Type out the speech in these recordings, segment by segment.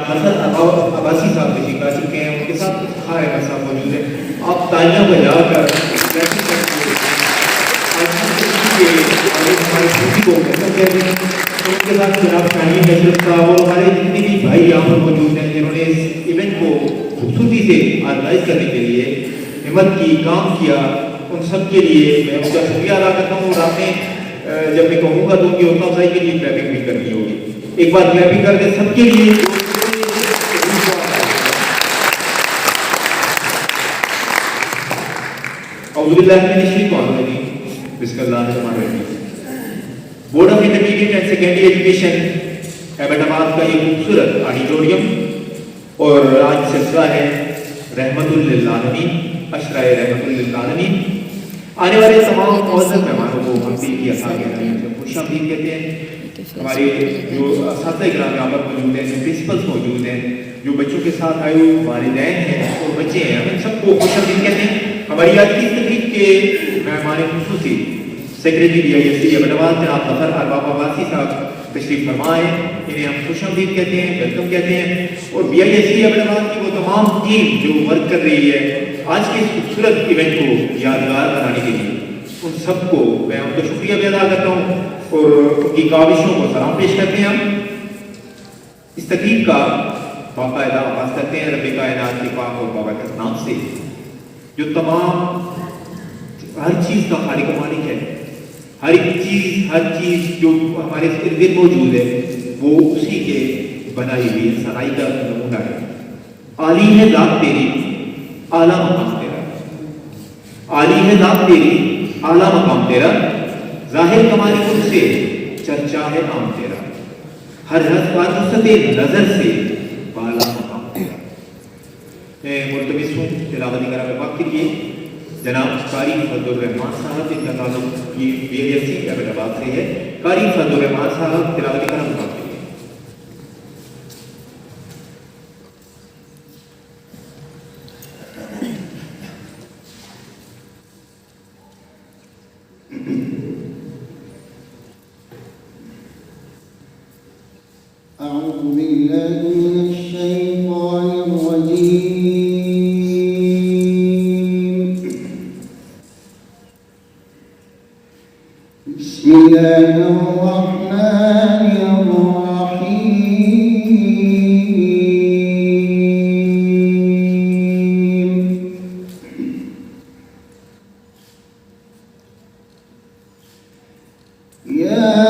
جناب حسن عباسی صاحب تشریف لا چکے ہیں، ان کے ساتھ افتخار احمد صاحب موجود ہیں. آپ تالیاں بجا کر کو ویلکم کہتے ہیں. ان کے ساتھ جناب شاہین نشرت صاحب اور ہمارے جتنے بھی بھائی یہاں پر موجود ہیں جنہوں نے اس ایونٹ کو خوبصورتی سے آرگنائز کرنے کے لیے ہمت کی، کام کیا، ان سب کے لیے میں ان کا شکریہ ادا کرتا ہوں. اور آپ نے جب میں کہوں گا تو ان کی حوصلہ افزائی کے لیے کلیپنگ بھی کرنی ہوگی. ایک بار کلیپنگ کر دیں سب کے لیے. اعوذ باللہ من الشیطان الرجیم، بسم اللہ الرحمن الرحیم. Board of intermediate and secondary education Abbottabad کا یہ خوبصورت آڈیٹوریم اور آج سلسلہ ہے رحمت للعالمین، عشرۂ رحمت للعالمین. آنے والے تمام معزز مہمانوں کو ہم دل کی اساتذہ سے خوش آمدید کہتے ہیں. ہمارے جو اساتذہ کرام یہاں پر موجود ہیں، جو پرنسپلس موجود ہیں، جو بچوں کے ساتھ آئے ہوئے والدین ہیں اور بچے ہیں، ہم ان سب کو خوش آمدید کہتے ہیں. ہماری آج کی تقریب کے مہمان خصوصی secretary D I S C Abbottabad جناب ظفر ارباب عباسی صاحب تشریف فرمائے. انہیں ہم خوش آمدید کہتے ہیں، ویلکم کہتے ہیں. اور B I S C Abbottabad کی وہ تمام ٹیم جو ورک کر رہی ہے آج کے اس خوبصورت ایونٹ کو یادگار بنانے کے لیے، ان سب کو میں ان کا شکریہ بھی ادا کرتا ہوں اور ان کی کاوشوں کو سلام پیش کرتے ہیں. ہم اس تقریب کا باقاعدہ آغاز کرتے ہیں رب کائنات کے پاک اور بابرکت نام سے، جو تمام ہر چیز کا خالق و مالک ہے. ہر چیز جو ہمارے ارد گرد موجود ہے وہ اسی کے بنائی ہوئی صنائی کا نمونہ ہے. عالی ہے ذات تیری اعلیٰ مقام تیرا، عالی ہے ذات تیری اعلیٰ مقام تیرا، ظاہر کمال خود سے چرچا ہے نام تیرا، ہر رس بار وسط نظر سے بالا مقام تیرا. میں ملتمس ہوں تلاوت کرام پاک کے لیے جناب قاری فضل الرحمان صاحب، جن کا تعلق یہ B I S C Abbottabad سے ہے. قاری فضل الرحمان صاحب تلاوت کرام پاک کے لیے. أعوذ بالله من الشيطان الرجيم. بسم الله الرحمن الرحيم. يا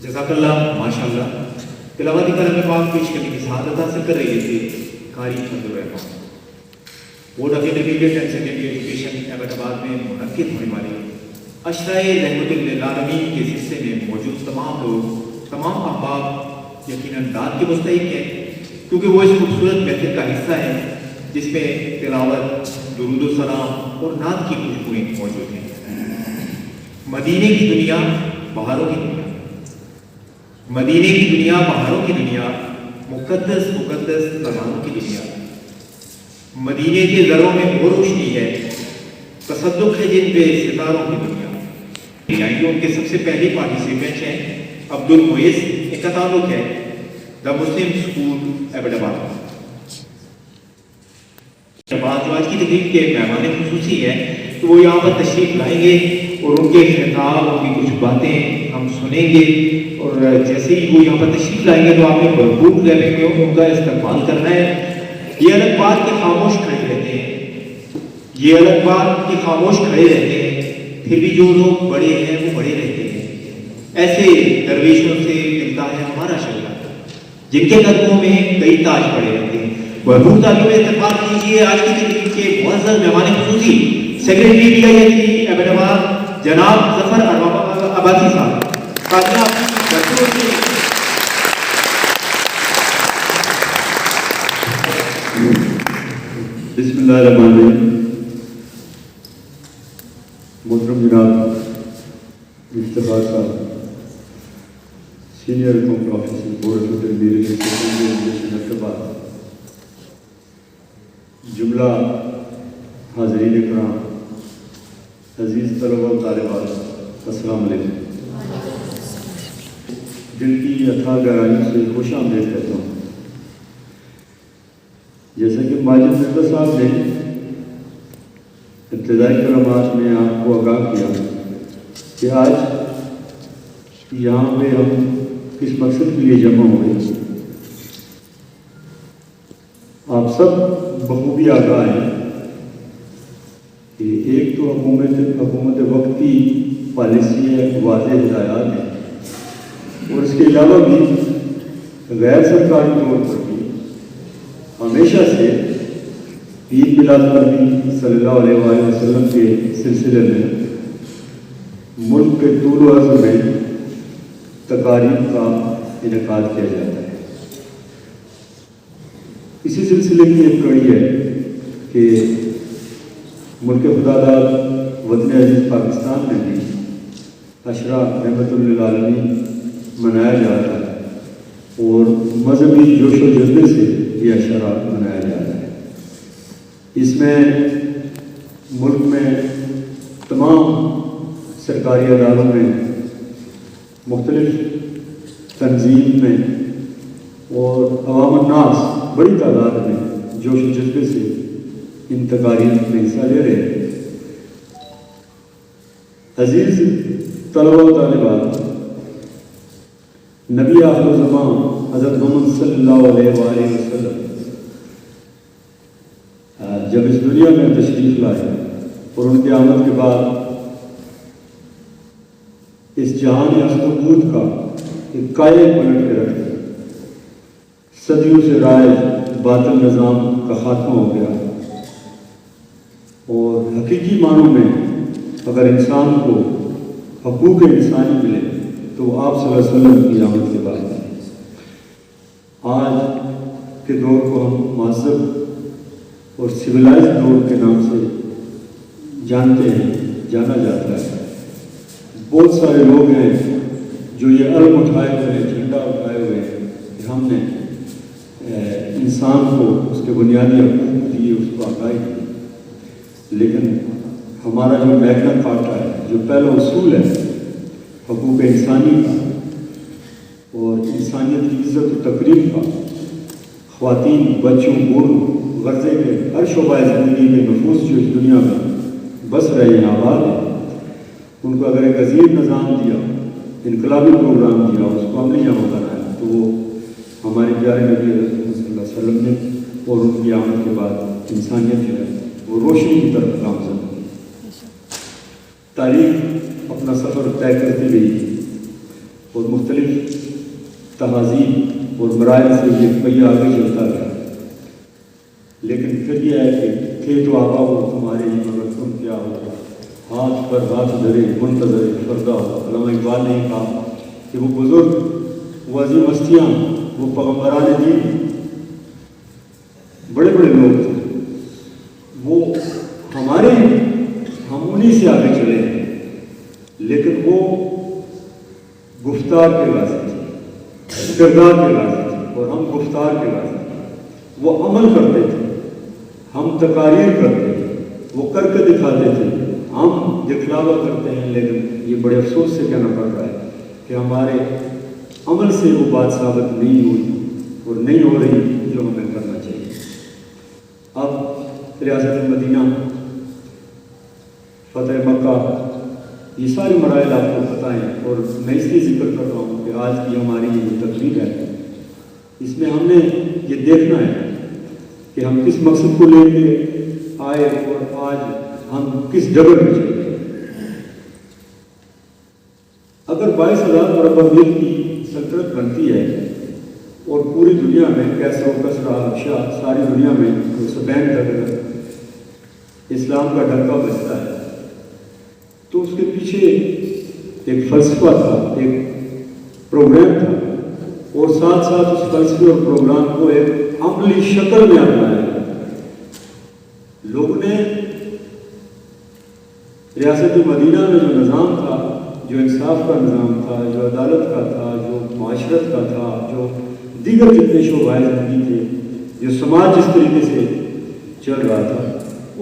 जज़ाकल्लाह माशाअल्लाह। तिलावती कलाम पाक पेश करने की सआदत हासिल कर रहे थे कारी Abdul Rahman. Board of intermediate and secondary education Ahmedabad में मुनक्किद होने वाली अशराए रहमतुल लिल आलमीन के सिलसिले में मौजूद तमाम लोग, तमाम अहबाब यकीनन दाद के मुस्तहिक हैं, क्योंकि वो इस खूबसूरत महफिल का हिस्सा है जिसमें तिलावत, दुरूद व सलाम और नात की खुशबुएं मौजूद हैं। मदीने की दुनिया बहारों की दुनिया, मदीने की दुनिया बहारों की दुनिया, मुक़द्दस मुक़द्दस ज़मानों की दुनिया। मदीने के ज़रों में वो रोशनी है, तसद्दुक़ है जिन पे सितारों की दुनिया। आएंगे उनके सबसे पहले पार्टिसिपेंट हैं अब्दुल मुइज़, इनका ताल्लुक है द मुस्लिम स्कूल अहमदाबाद। बात आज की तकरीब के मेहमान खुसूसी है, तो वो यहाँ पर तशरीफ़ लाएंगे और उनके खिताब, उनकी कुछ बातें हम सुनेंगे। और जैसे ही वो यहाँ पर तशरीफ़ लाएंगे तो आपने भरपूर लेने में उनका इस्तेमाल करना है। ये अलग बात कि खामोश खड़े रहते हैं, ये अलग बात कि खामोश खड़े रहते हैं, फिर भी जो लोग बड़े हैं वो बड़े रहते हैं। ऐसे दरवेशों से मिलता है हमारा शगला, जिनके कदमों में कई ताज पड़े रहते हैं। भरपूर तालियों में इत्तेफाक कीजिए आज की तकरीब के मुअज़्ज़ज़ मेहमान खुसूसी सेक्रेटरी PISD अहमदाबाद जनाब ज़फ़र अब्बासी साहब। बिस्मिल्लाहिर्रहमानिर्रहीम। मोहतरम जनाब इफ्तिखार साहब, senior council officer board of intermediate and secondary education Ahmedabad, जुमला हाज़रीन इकराम, अज़ीज़ तलबा व तालिबात, अस्सलाम वालेकुम। दिल की अथाह गहराइयों से खुश आमदीद कहता हूँ। जैसा कि माजिद मिर्ज़ा साहब ने इब्तिदाई कलमात में आपको आगाह किया कि आज यहाँ पे हम किस मकसद के लिए जमा हुए। आप सब बखूबी आगाह हैं कि एक तो हुकूमत वक्ती पॉलिसी है, वाज़ेह हिदायत है, और इसके अलावा भी गैर सरकारी तौर पर भी हमेशा से पीर मिलाद नबी सल्लल्लाहु अलैहि वसल्लम के सिलसिले में मुल्क के तूल अर्ज़ में तकारीब का इनेकाद किया जाता है। इसी सिलसिले की एक कड़ी है कि मुल्क खुदादाद वतन अज़ीज़ पाकिस्तान में भी अशरा रहमतुल लिल आलमीन मनाया जा रहा है और मजहबी जोश व जज्बे से ये अशरा मनाया जा रहा है। इसमें मुल्क में तमाम सरकारी अदारों में, मुख्तलिफ तंजीम में और अवाम नास बड़ी तादाद में जोश و जज्बे से इन तकारीब में हिस्सा ले रहे हैं। अजीज़ तलबा व तालिबात, नबी आखिर ज़मान हज़रत मोहम्मद सल्लल्लाहु अलैहि वसल्लम जब इस दुनिया में तशरीफ़ लाए और उनके आमद के बाद इस जहान हस्तकूद का एक कायल पलट के रख दिया। सदियों से राज बातिल निज़ाम का खात्मा हो गया और हकीकी मानों में अगर इंसान को हकूक़ इंसानी मिले तो आप सल्लल्लाहु अलैहि वसल्लम की आमद के बाद। आज के दौर को हम महज़ब और सिविलाइज दौर के नाम से जानते हैं, जाना जाता है। बहुत सारे लोग हैं जो ये अलम उठाए हुए हैं, झंडा उठाए हुए हैं कि हमने इंसान को उसके बुनियादी हकूक़ दिए, उसको आगाही दी। लेकिन हमारा जो मैग्ना कार्टा है, जो पहला उसूल है हकूक़ इंसानी का और इंसानियत की इज़्ज़त और तकरीम का, ख़वातीन, बच्चों, बूढ़ों, गर्ज़े के हर शोबा ज़िंदगी के नफूस जो इस दुनिया में बस रहे हैं, आबाद हैं, उनको अगर एक अजीब निज़ाम दिया, इनकलाबी प्रोग्राम दिया, उसको अमली जमा बनाया, तो वो हमारे प्यारे नबी सल्लल्लाहु अलैहि वसल्लम ने और उनकी आमद के बाद इंसानियत जो है वो रोशनी की तरफ गामज़न हुई। तारीख़ अपना सफ़र तय करती गई और मुख्तलिफ तहज़ीब और मराइल से ये पहिया आगे चलता गया। लेकिन फिर यह है कि थे तो आबा हो तुम्हारे ही मगर तुम क्या होगा, हाथ पर हाथ धरे मुंतज़र फरदा हो। अल्लामा इकबाल ने कहा कि वो बुज़ुर्ग, वो अज़ीम हस्तियाँ, वो पैगम्बरान दीन, बड़े बड़े लोग थे, वो हमारे, हम उन्हीं से आगे चले हैं। लेकिन वो गुफ्तार के गाज़ी थे, किरदार के गाज़ी थे और हम गुफ्तार के गाज़ी थे। वो अमल करते थे, हम तकारीर करते थे, वो करके दिखाते थे, हम दिखलावा करते हैं। लेकिन ये बड़े अफसोस से कहना पड़ रहा है कि हमारे अमल से वो बात साबित नहीं हुई और नहीं हो रही जो हमें करना चाहिए। अब रियासत मदीना, फ़तह मक्का, ये सारे मराइल आपको पता हैं और मैं इसलिए जिक्र कर रहा हूँ कि आज की हमारी ये तकरीर है, इसमें हमने ये देखना है कि हम किस मकसद को लेके आए और आज हम किस जगह में चल रहे हैं। अगर 22,000 मरबा मील की सल्तनत बनती है और पूरी दुनिया में कैसर कसरा हबशा, सारी दुनिया में स्पेन तक इस्लाम का डंका बजता है, तो उसके पीछे एक फ़लसफ़ा था, एक प्रोग्राम था और साथ साथ उस फ़लसफ़े और प्रोग्राम को एक अमली शक्ल में अपनाया। लोग ने रियासत मदीना में जो निज़ाम था, जो इंसाफ का निज़ाम था, जो अदालत का था, जो माशरत का था, जो दीगर जितने शोबाए ज़िंदगी थे, जो समाज जिस तरीके से चल रहा था,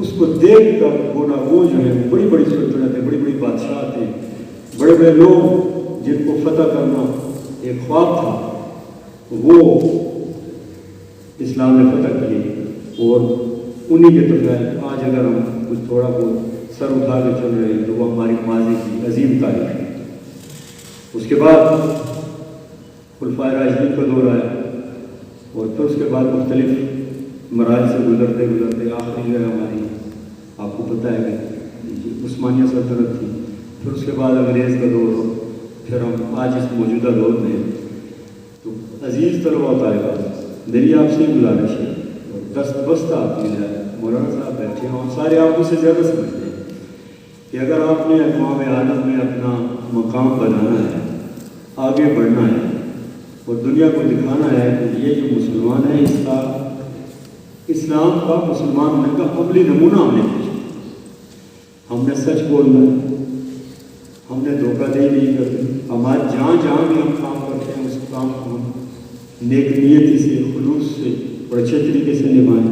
उसको देख कर गोनागो जो है बड़ी बड़ी सुल्तनतें, बड़ी बड़ी बादशाह थे, बड़े बड़े लोग जिनको फतह करना एक ख्वाब था, वो इस्लाम ने फतह किए और उन्हीं के तो आज अगर हम कुछ थोड़ा बहुत सर उठा के चल रहे हैं तो वो हमारी माजी की अजीम तारीख है। उसके बाद खुलफाए राशिदीन का दौर आया और फिर उसके बाद मुख्तलिफ मराहल से गुजरते गुजरते आखिरी जो है हमारी, आपको पता है कि उस्मानिया सल्तनत थी, फिर उसके बाद अंग्रेज़ का दौर हो, फिर हम आज इस मौजूदा दौर में। तो अजीज़ तलबा व तालिबात, मेरी आपसे गुजारिश है, दस्तबस्ता आपकी है, मौलाना साहब बैठे हैं और सारे आप मुझसे ज़्यादा समझते हैं कि अगर आपने अक़वाम आलम में अपना मकाम बनाना है, आगे बढ़ना है और दुनिया को दिखाना है कि ये जो मुसलमान है, इसका इस्लाम का मुसलमान होने का अमली नमूना हमने भेजा। हमने सच बोलना है, हमने धोखाधड़ी नहीं करनी। हमारे जहाँ जहाँ भी हम काम करते हैं उस काम को हम नेक नियती से, खुलूस से और अच्छे तरीके से निभाएं।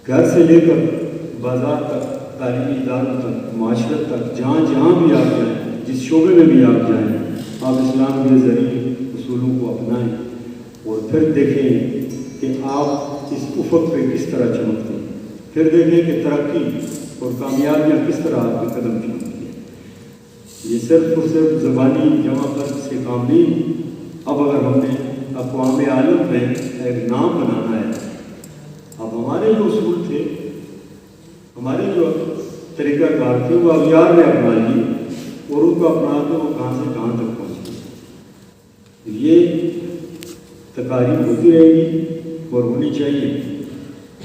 घर से लेकर बाज़ार तक, तालीमी इदारों तक, माशरत तक, जहाँ जहाँ भी आप जाएँ, जिस शोबे में भी आप जाएँ, आप इस्लाम के ज़रिए उसूलों को अपनाएं और फिर देखें कि आप इस उफक पे किस तरह चमकते हैं, फिर देखें कि तरक्की और कामयाबियाँ किस तरह आपके कदम चमकती हैं। ये सिर्फ और सिर्फ ज़बानी जमा कर से काम नहीं। अब अगर हमने अक़वाम आलम में एक नाम बनाना है, अब हमारे जो उसूल थे, हमारे जो तरीक़ाकार थे, वो अगयार ने अपना लिए और उनको अपना के वो कहाँ से कहाँ तक पहुँचे। ये तकारीफ होती रहेगी और होनी चाहिए।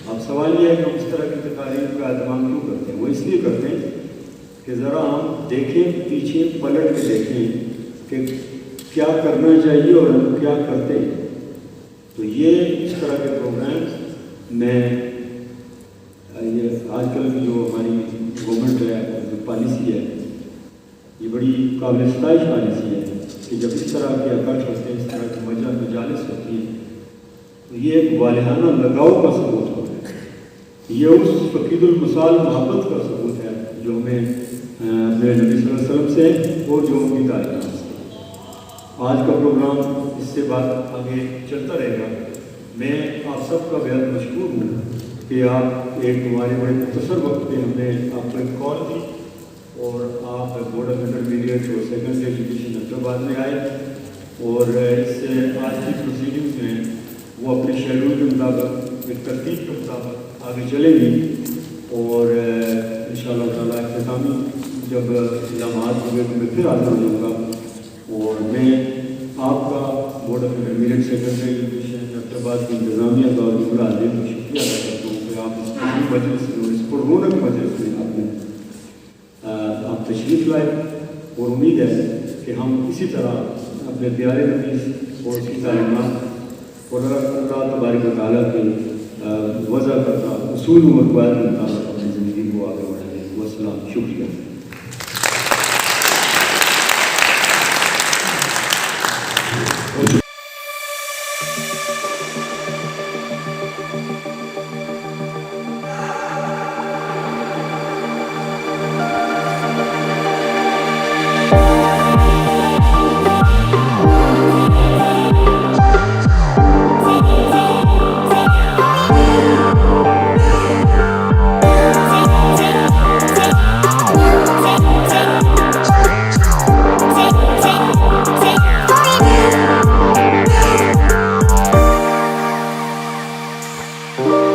अब सवाल ये है कि हम इस तरह की तकारीफ का एहतमाम क्यों करते हैं। वो इसलिए करते हैं कि ज़रा हम देखें, पीछे पलट के देखें कि क्या करना चाहिए और हम क्या करते हैं। तो ये इस तरह के प्रोग्राम में ये आजकल की जो हमारी गवर्नमेंट है, जो पॉलिसी है, ये बड़ी काबिल सताइश पॉलिसी है कि जब इस तरह के अकश होते हैं, इस तरह की मजालिस होती है, तो ये एक वालिहाना लगाव का सबूत होता है। ये उस फ़कीदुल मिसाल मोहब्बत का सबूत है जो हमें अपने नबी सल्लल्लाहु अलैहि वसल्लम से और जो उनकी तालीम से। आज का प्रोग्राम इससे बात आगे चलता रहेगा। मैं आप सबका बेहद मशकूर हूँ कि आप एक हमारे बड़े मुख्तसर वक्त पे हमने आपको एक कॉल दी और आप बोर्ड ऑफ इंटरमीडिएट और सेकेंडरी एजुकेशन हैदराबाद में आए और इससे आज की प्रोसीडिंग्स में वो अपने शेड्यूल के मुताबिक, एक तरतीब के मुताबिक आगे चलेंगी और इंशाअल्लाह ताला इख्तितामी जब इल्ज़ामात होंगे तो मैं फिर हाज़िर हो जाऊँगा। और मैं आपका board of intermediate secondary education Hyderabad की इंतज़ामिया का और जुमला आज़म को शुक्रिया अदा करता हूँ कि आप इस मजलिस में और इस पुररौनक मजलिस में आपने आप तशरीफ़ लाए और उम्मीद है कि हम इसी तरह अपने प्यारे नबी और उसकी तालीमात और अल्लाह तबारक व तआला के वज़ा करता उसूल और क़वाइद के मुताबिक अपनी ज़िंदगी को आगे बढ़ाएँ। वस्सलाम, शुक्रिया। Oh